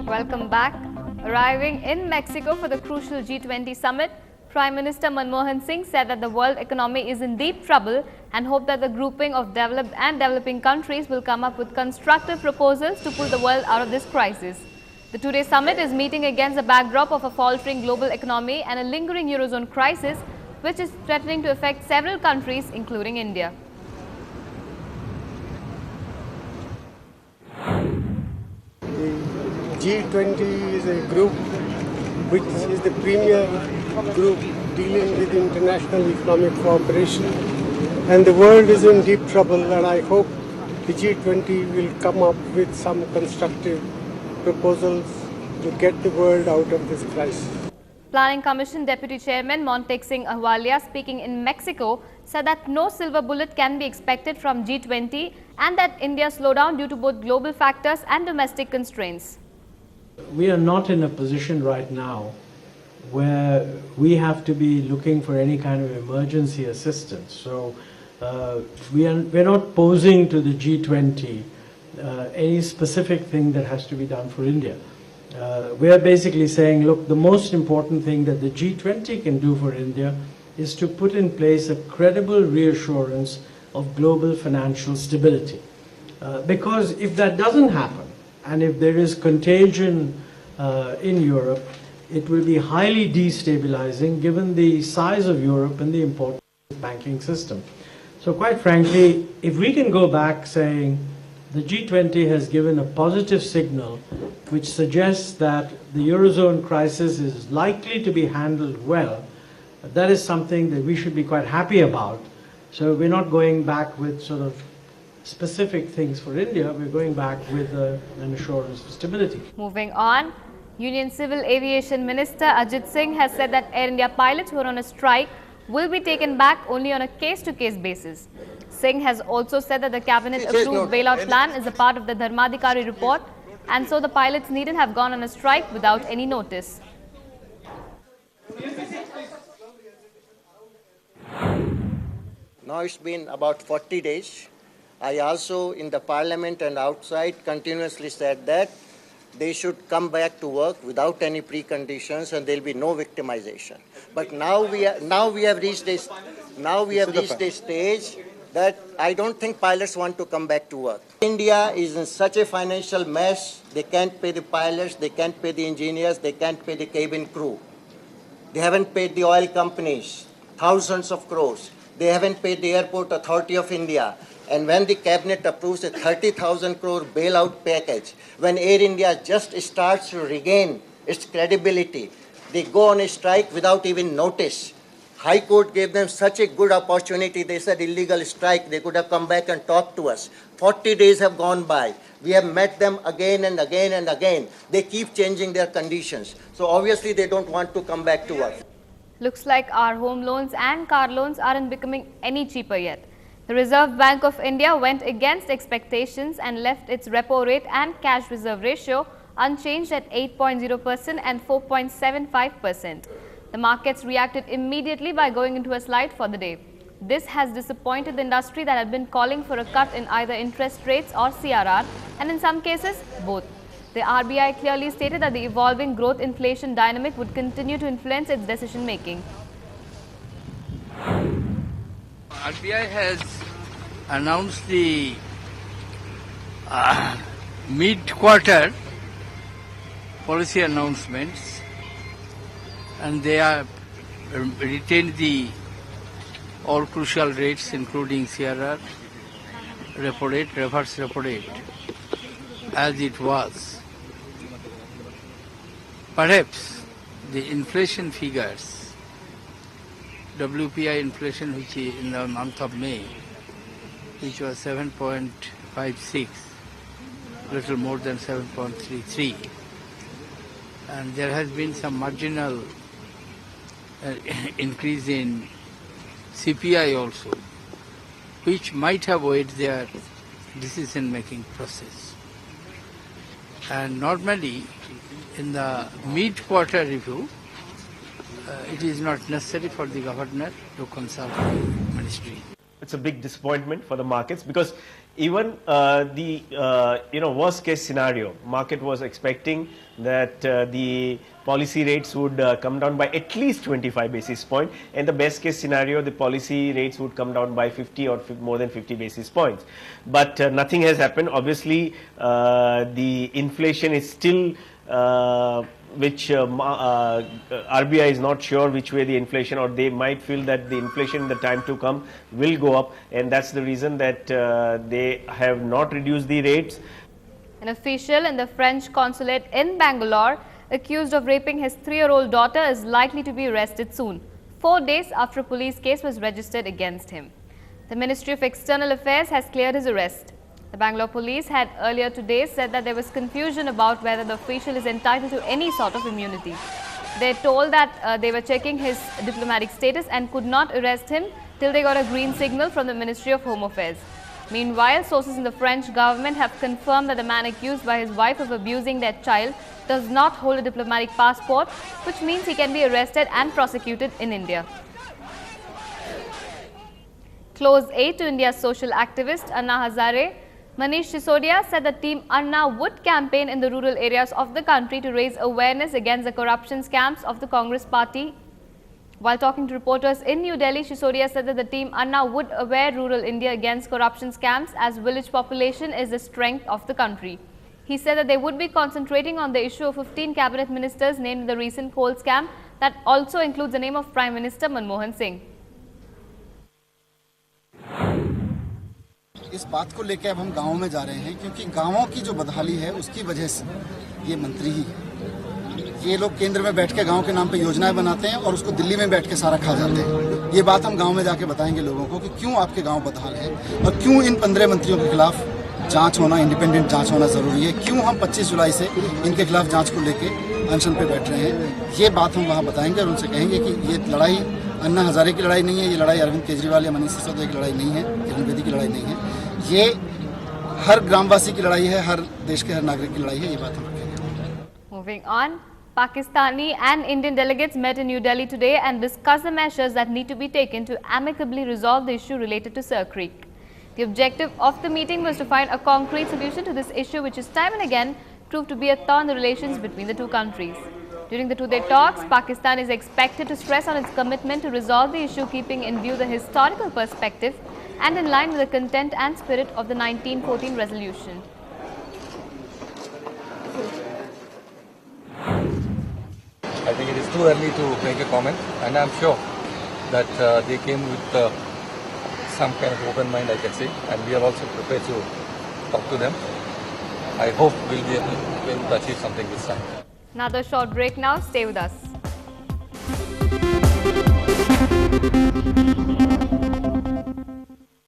Welcome back. Arriving in Mexico for the crucial G20 summit, Prime Minister Manmohan Singh said that the world economy is in deep trouble and hoped that the grouping of developed and developing countries will come up with constructive proposals to pull the world out of this crisis. The two-day summit is meeting against the backdrop of a faltering global economy and a lingering Eurozone crisis, which is threatening to affect several countries, including India. G20 is a group which is the premier group dealing with international economic cooperation, and the world is in deep trouble, and I hope the G20 will come up with some constructive proposals to get the world out of this crisis. Planning Commission Deputy Chairman Montek Singh Ahluwalia, speaking in Mexico, said that no silver bullet can be expected from G20 and that India's slowdown due to both global factors and domestic constraints. We are not in a position right now where we have to be looking for any kind of emergency assistance. So we're not posing to the G20 any specific thing that has to be done for India. We are basically saying, look, the most important thing that the G20 can do for India is to put in place a credible reassurance of global financial stability. Because if that doesn't happen, and if there is contagion in Europe, it will be highly destabilizing given the size of Europe and the importance of the banking system. So quite frankly, if we can go back saying the G20 has given a positive signal which suggests that the Eurozone crisis is likely to be handled well, that is something that we should be quite happy about. So we're not going back with sort of specific things for India, we're going back with an assurance for stability. Moving on, Union Civil Aviation Minister Ajit Singh has said that Air India pilots who are on a strike will be taken back only on a case-to-case basis. Singh has also said that the cabinet-approved bailout plan is a part of the Dharmadhikari report, and so the pilots needn't have gone on a strike without any notice. Now it's been about 40 days. I also, in the parliament and outside, continuously said that they should come back to work without any preconditions and there will be no victimization. But now we have reached this stage that I don't think pilots want to come back to work. India is in such a financial mess, they can't pay the pilots, they can't pay the engineers, they can't pay the cabin crew. They haven't paid the oil companies, thousands of crores. They haven't paid the Airport Authority of India. And when the cabinet approves a 30,000 crore bailout package, when Air India just starts to regain its credibility, they go on a strike without even notice. High Court gave them such a good opportunity. They said illegal strike. They could have come back and talked to us. 40 days have gone by. We have met them again and again and again. They keep changing their conditions. So obviously they don't want to come back to us. Looks like our home loans and car loans aren't becoming any cheaper yet. The Reserve Bank of India went against expectations and left its repo rate and cash reserve ratio unchanged at 8.0% and 4.75%. The markets reacted immediately by going into a slide for the day. This has disappointed the industry that had been calling for a cut in either interest rates or CRR, and in some cases, both. The RBI clearly stated that the evolving growth inflation dynamic would continue to influence its decision making. RBI has announced the mid-quarter policy announcements, and they have retained the all crucial rates including CRR, repo rate, reverse repo rate as it was. Perhaps the inflation figures, WPI inflation, which is in the month of May, which was 7.56, little more than 7.33, and there has been some marginal increase in CPI also, which might have weighed their decision-making process. And normally, in the mid-quarter review, it is not necessary for the governor to consult the ministry. It's a big disappointment for the markets because even the worst case scenario, market was expecting that the policy rates would come down by at least 25 basis points, and the best case scenario, the policy rates would come down by 50 or more than 50 basis points. But nothing has happened. Obviously, the inflation is still which RBI is not sure which way the inflation, or they might feel that the inflation in the time to come will go up, and that's the reason that they have not reduced the rates. An official in the French consulate in Bangalore accused of raping his 3-year-old daughter is likely to be arrested soon, 4 days after a police case was registered against him. The Ministry of External Affairs has cleared his arrest. The Bangalore police had earlier today said that there was confusion about whether the official is entitled to any sort of immunity. They told that they were checking his diplomatic status and could not arrest him till they got a green signal from the Ministry of Home Affairs. Meanwhile, sources in the French government have confirmed that the man accused by his wife of abusing their child does not hold a diplomatic passport, which means he can be arrested and prosecuted in India. Close aide to India's social activist Anna Hazare, Manish Sisodia, said that Team Anna would campaign in the rural areas of the country to raise awareness against the corruption scams of the Congress party. While talking to reporters in New Delhi, Sisodia said that the Team Anna would aware rural India against corruption scams, as village population is the strength of the country. He said that they would be concentrating on the issue of 15 cabinet ministers named in the recent coal scam that also includes the name of Prime Minister Manmohan Singh. इस बात को लेकर अब हम गाँव में जा रहे हैं, क्योंकि गाँवों की जो बदहाली है उसकी वजह से ये मंत्री ही है। ये लोग केंद्र में बैठ के गाँव के नाम पे योजनाएं बनाते हैं और उसको दिल्ली में बैठ के सारा खा जाते हैं। ये बात हम गाँव में जाके बताएंगे लोगों को कि क्यों आपके गाँव बदहाल है और क्यों इन 15 मंत्रियों के खिलाफ जांच होना, इंडिपेंडेंट जांच होना जरूरी है, क्यों हम 25 जुलाई से इनके खिलाफ जांच को लेके अनशन पे बैठ रहे हैं। ये बात हम वहाँ बताएंगे और उनसे कहेंगे कि ये लड़ाई अन्ना हजारे की लड़ाई नहीं है, ये लड़ाई अरविंद केजरीवाल या मनीष सिसोदिया की लड़ाई नहीं है, किरण बेदी की लड़ाई नहीं है, ये हर ग्रामवासी की लड़ाई है, हर देश के हर नागरिक की लड़ाई है। ये बात हम कहेंगे। Moving on, Pakistani and Indian delegates met in New Delhi today and discussed the measures that need to be taken to amicably resolve the issue related to Sir Creek. The objective of the meeting was to find a concrete solution to this issue, which is time and again proved to be a thorn in the relations between the two countries. During the two-day talks, Pakistan is expected to stress on its commitment to resolve the issue, keeping in view the historical perspective and in line with the content and spirit of the 1914 resolution. I think it is too early to make a comment, and I'm sure that they came with some kind of open mind, I can say, and we are also prepared to talk to them. I hope we'll be able to achieve something this time. Another short break now. Stay with us.